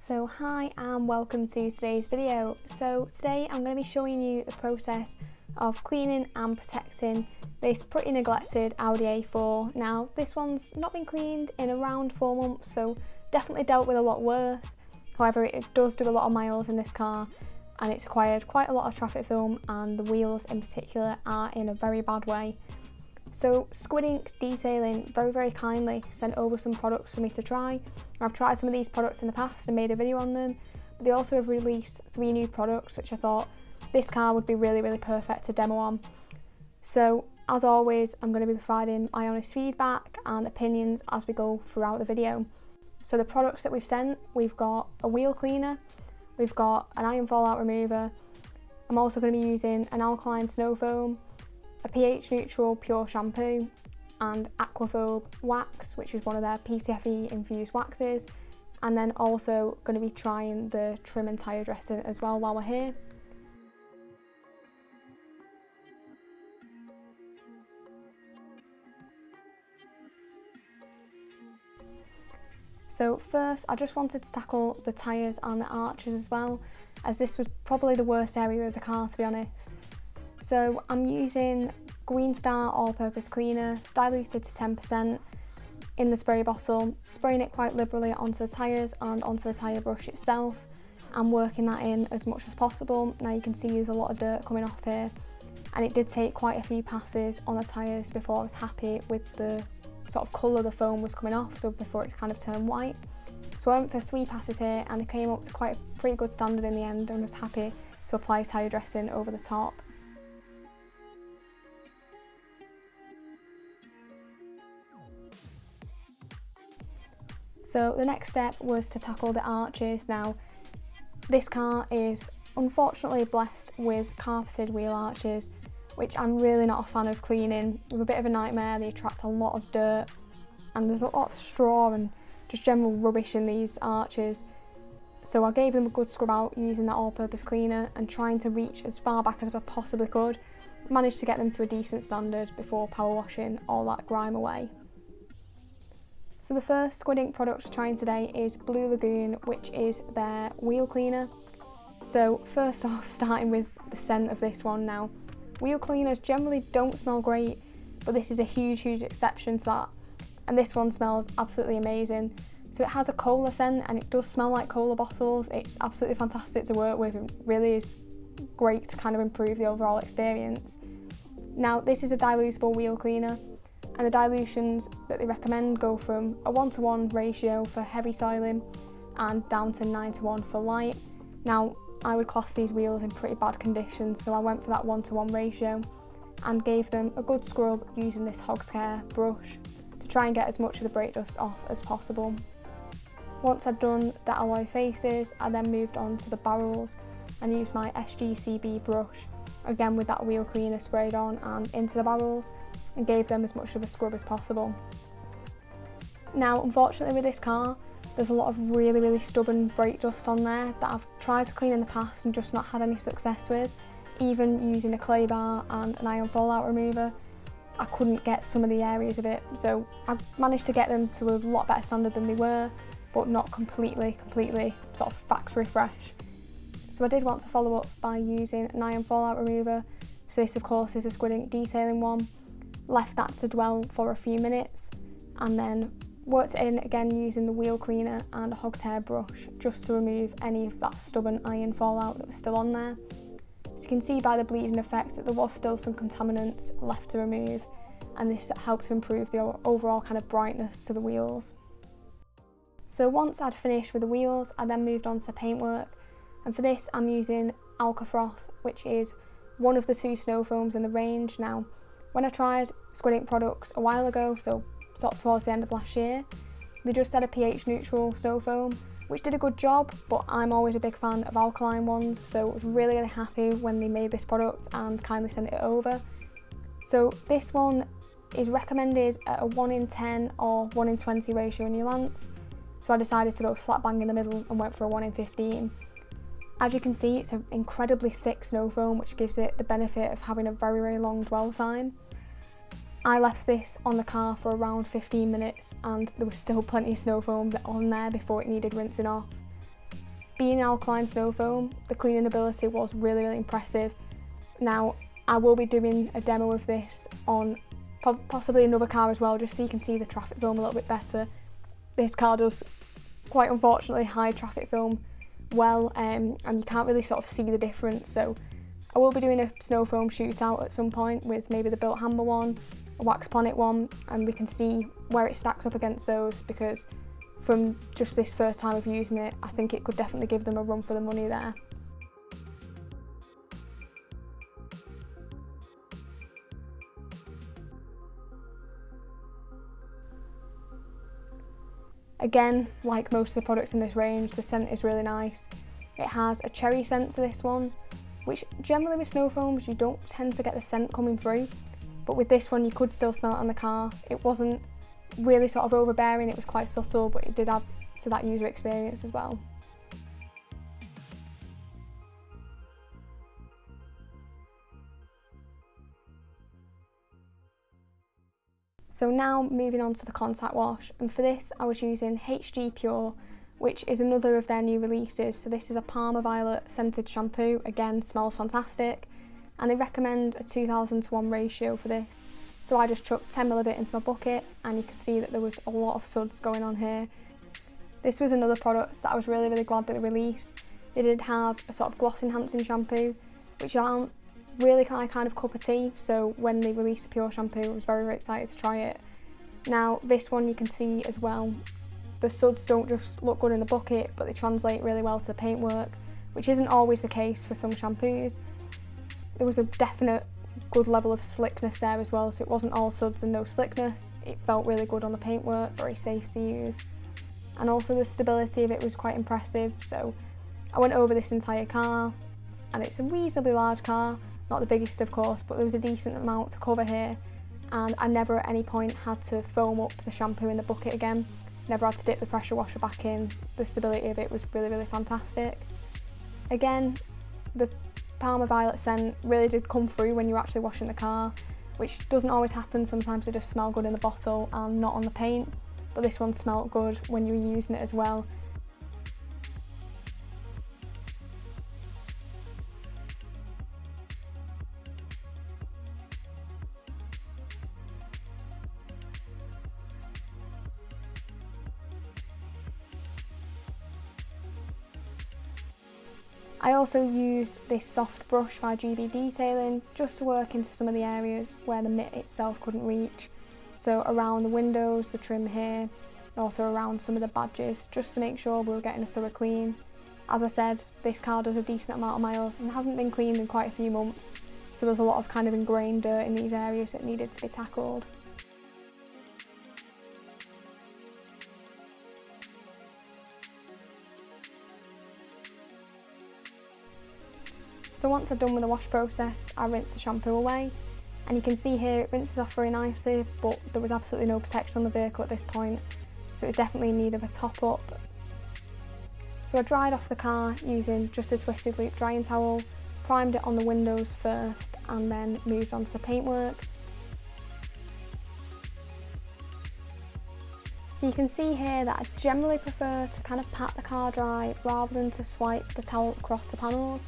So hi and welcome to today's video. So today I'm going to be showing you the process of cleaning and protecting this pretty neglected Audi A4. Now this one's not been cleaned in around 4 months, so definitely dealt with a lot worse. However, it does do a lot of miles in this car and it's acquired quite a lot of traffic film, and the wheels in particular are in a very bad way. So Squid Ink Detailing very kindly sent over some products for me to try. I've tried some of these products in the past and made a video on them, but they also have released 3 new products which I thought this car would be really perfect to demo on. So as always, I'm going to be providing my honest feedback and opinions as we go throughout the video. So the products that we've sent, we've got a wheel cleaner, we've got an iron fallout remover, I'm also going to be using an alkaline snow foam, a pH neutral pure shampoo, and Aquaphobe Wax, which is one of their PTFE infused waxes, and then also going to be trying the trim and tyre dressing as well while we're here. So first I just wanted to tackle the tyres and the arches as well, as this was probably the worst area of the car, to be honest. So I'm using Greenstar all-purpose cleaner, diluted to 10% in the spray bottle, spraying it quite liberally onto the tyres and onto the tyre brush itself, and working that in as much as possible. Now you can see there's a lot of dirt coming off here, and it did take quite a few passes on the tyres before I was happy with the sort of colour the foam was coming off, so before it kind of turned white. So I went for 3 passes here and it came up to quite a pretty good standard in the end, and was happy to apply tyre dressing over the top. So the next step was to tackle the arches. Now this car is unfortunately blessed with carpeted wheel arches, which I'm really not a fan of cleaning. They're a bit of a nightmare, they attract a lot of dirt and there's a lot of straw and just general rubbish in these arches. So I gave them a good scrub out using that all-purpose cleaner and trying to reach as far back as I possibly could. Managed to get them to a decent standard before power washing all that grime away. So the first Squid Ink product trying today is Blue Lagoon, which is their wheel cleaner. So first off, starting with the scent of this one now. Wheel cleaners generally don't smell great, but this is a huge exception to that. And this one smells absolutely amazing. So it has a cola scent and it does smell like cola bottles. It's absolutely fantastic to work with. It really is great to kind of improve the overall experience. Now this is a dilutable wheel cleaner, and the dilutions that they recommend go from a 1:1 ratio for heavy soiling and down to 9:1 for light. Now I would class these wheels in pretty bad condition, so I went for that 1:1 ratio and gave them a good scrub using this Hog's Care brush to try and get as much of the brake dust off as possible. Once I'd done the alloy faces, I then moved on to the barrels and used my SGCB brush, again with that wheel cleaner sprayed on and into the barrels, and gave them as much of a scrub as possible. Now unfortunately with this car, there's a lot of really stubborn brake dust on there that I've tried to clean in the past and just not had any success with. Even using a clay bar and an iron fallout remover, I couldn't get some of the areas of it. So I managed to get them to a lot better standard than they were, but not completely sort of factory fresh. So I did want to follow up by using an iron fallout remover. So this of course is a Squid Ink Detailing one. Left that to dwell for a few minutes and then worked it in again using the wheel cleaner and a Hog's Hair brush just to remove any of that stubborn iron fallout that was still on there. So you can see by the bleeding effect that there was still some contaminants left to remove, and this helped to improve the overall kind of brightness to the wheels. So once I'd finished with the wheels, I then moved on to the paintwork, and for this I'm using Alkafroth, which is one of the 2 snow foams in the range. Now when I tried Squid Ink products a while ago, so sort of towards the end of last year, they just had a pH neutral snow foam, which did a good job, but I'm always a big fan of alkaline ones, so I was really happy when they made this product and kindly sent it over. So this one is recommended at a 1:10 or 1:20 ratio in your lance, so I decided to go slap bang in the middle and went for a 1:15. As you can see, it's an incredibly thick snow foam, which gives it the benefit of having a very long dwell time. I left this on the car for around 15 minutes and there was still plenty of snow foam on there before it needed rinsing off. Being an alkaline snow foam, the cleaning ability was really, really impressive. Now, I will be doing a demo of this on possibly another car as well, just so you can see the traffic film a little bit better. This car does, quite unfortunately, hide traffic film well, and you can't really sort of see the difference. So I will be doing a snow foam shootout at some point with maybe the Built Hammer one, a Wax Planet one, and we can see where it stacks up against those, because from just this first time of using it, I think it could definitely give them a run for the money there. Again, like most of the products in this range, the scent is really nice. It has a cherry scent to this one, which generally with snow foams you don't tend to get the scent coming through, but with this one you could still smell it on the car. It wasn't really sort of overbearing, it was quite subtle, but it did add to that user experience as well. So now moving on to the contact wash, and for this I was using HG Pure, which is another of their new releases. So this is a Parma Violet scented shampoo, again smells fantastic, and they recommend a 2000:1 ratio for this. So I just chucked 10ml of it into my bucket, and you can see that there was a lot of suds going on here. This was another product that I was really, really glad that they released. They did have a sort of gloss enhancing shampoo, which aren't really my kind of cup of tea, so when they released a pure shampoo I was very, very excited to try it. Now this one you can see as well, the suds don't just look good in the bucket, but they translate really well to the paintwork, which isn't always the case for some shampoos. There was a definite good level of slickness there as well, so it wasn't all suds and no slickness. It felt really good on the paintwork, very safe to use. And also the stability of it was quite impressive, so I went over this entire car, and it's a reasonably large car, not the biggest of course, but there was a decent amount to cover here, and I never at any point had to foam up the shampoo in the bucket again, never had to dip the pressure washer back in. The stability of it was really, really fantastic. Again, the Parma Violet scent really did come through when you're actually washing the car, which doesn't always happen. Sometimes they just smell good in the bottle and not on the paint, but this one smelled good when you were using it as well. I also used this soft brush by GB Detailing just to work into some of the areas where the mitt itself couldn't reach. So around the windows, the trim here, and also around some of the badges, just to make sure we were getting a thorough clean. As I said, this car does a decent amount of miles and hasn't been cleaned in quite a few months, so there's a lot of kind of ingrained dirt in these areas that needed to be tackled. So once I've done with the wash process, I rinse the shampoo away, and you can see here it rinses off very nicely, but there was absolutely no protection on the vehicle at this point, so it was definitely in need of a top up. So I dried off the car using just a twisted loop drying towel, primed it on the windows first, and then moved on to the paintwork. So you can see here that I generally prefer to kind of pat the car dry rather than to swipe the towel across the panels.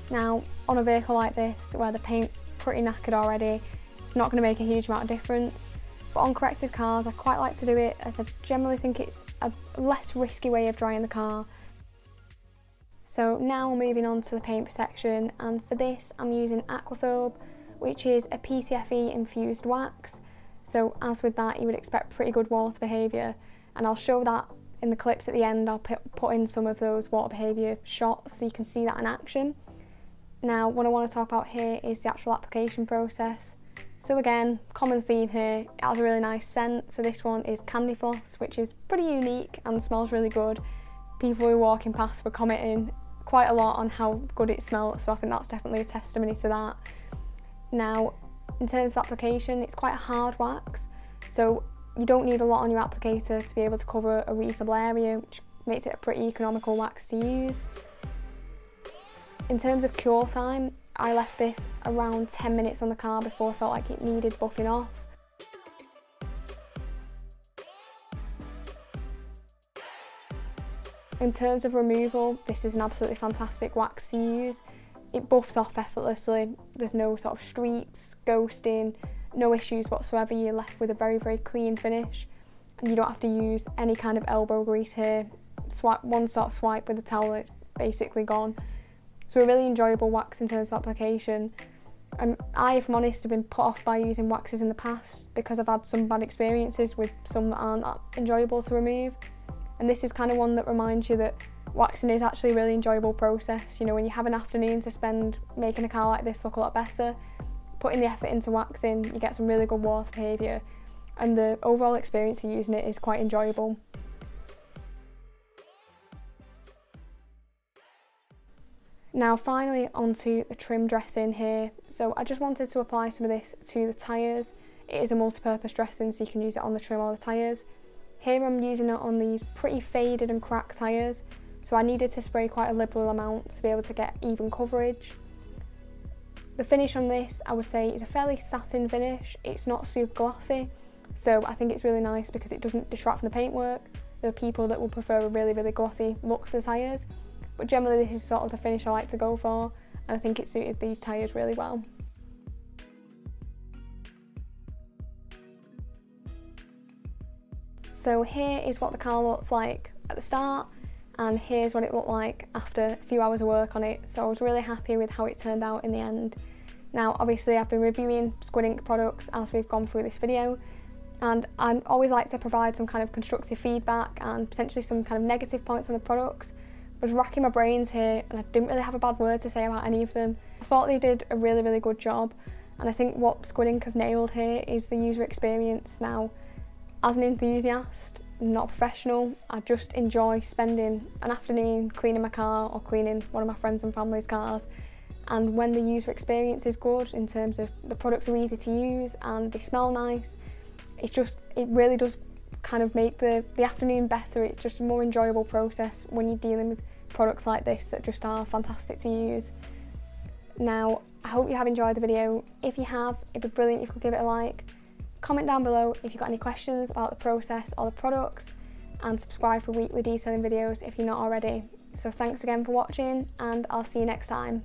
Now, on a vehicle like this, where the paint's pretty knackered already, it's not going to make a huge amount of difference. But on corrected cars, I quite like to do it, as I generally think it's a less risky way of drying the car. So now moving on to the paint protection, and for this I'm using Aquaphobe, which is a PTFE infused wax. So as with that, you would expect pretty good water behaviour, and I'll show that in the clips at the end. I'll put in some of those water behaviour shots so you can see that in action. Now, what I want to talk about here is the actual application process. So again, common theme here, it has a really nice scent. So this one is Candy Floss, which is pretty unique and smells really good. People who are walking past were commenting quite a lot on how good it smelled, so I think that's definitely a testimony to that. Now, in terms of application, it's quite a hard wax, so you don't need a lot on your applicator to be able to cover a reasonable area, which makes it a pretty economical wax to use. In terms of cure time, I left this around 10 minutes on the car before I felt like it needed buffing off. In terms of removal, this is an absolutely fantastic wax to use. It buffs off effortlessly, there's no sort of streaks, ghosting, no issues whatsoever. You're left with a very, very clean finish, and you don't have to use any kind of elbow grease here. One sort of swipe with the towel, it's basically gone. So a really enjoyable wax in terms of application. I, if I'm honest, have been put off by using waxes in the past because I've had some bad experiences with some that aren't that enjoyable to remove. And this is kind of one that reminds you that waxing is actually a really enjoyable process. You know, when you have an afternoon to spend making a car like this look a lot better, putting the effort into waxing, you get some really good water behaviour, and the overall experience of using it is quite enjoyable. Now finally onto the trim dressing here. So I just wanted to apply some of this to the tyres. It is a multi-purpose dressing, so you can use it on the trim or the tyres. Here I'm using it on these pretty faded and cracked tyres, so I needed to spray quite a liberal amount to be able to get even coverage. The finish on this, I would say, is a fairly satin finish. It's not super glossy, so I think it's really nice because it doesn't distract from the paintwork. There are people that will prefer a really, really glossy look to the tyres, but generally this is sort of the finish I like to go for, and I think it suited these tyres really well. So here is what the car looks like at the start, and here's what it looked like after a few hours of work on it. So I was really happy with how it turned out in the end. Now obviously I've been reviewing Squid Ink products as we've gone through this video, and I always like to provide some kind of constructive feedback and potentially some kind of negative points on the products. I was racking my brains here and I didn't really have a bad word to say about any of them. I thought they did a really, really good job, and I think what Squid Ink have nailed here is the user experience. Now, as an enthusiast, not a professional, I just enjoy spending an afternoon cleaning my car or cleaning one of my friends and family's cars. And when the user experience is good in terms of the products are easy to use and they smell nice, it really does kind of make the afternoon better. It's just a more enjoyable process when you're dealing with products like this that just are fantastic to use. Now, I hope you have enjoyed the video. If you have, it'd be brilliant if you could give it a like. Comment down below if you've got any questions about the process or the products, and subscribe for weekly detailing videos if you're not already. So thanks again for watching, and I'll see you next time.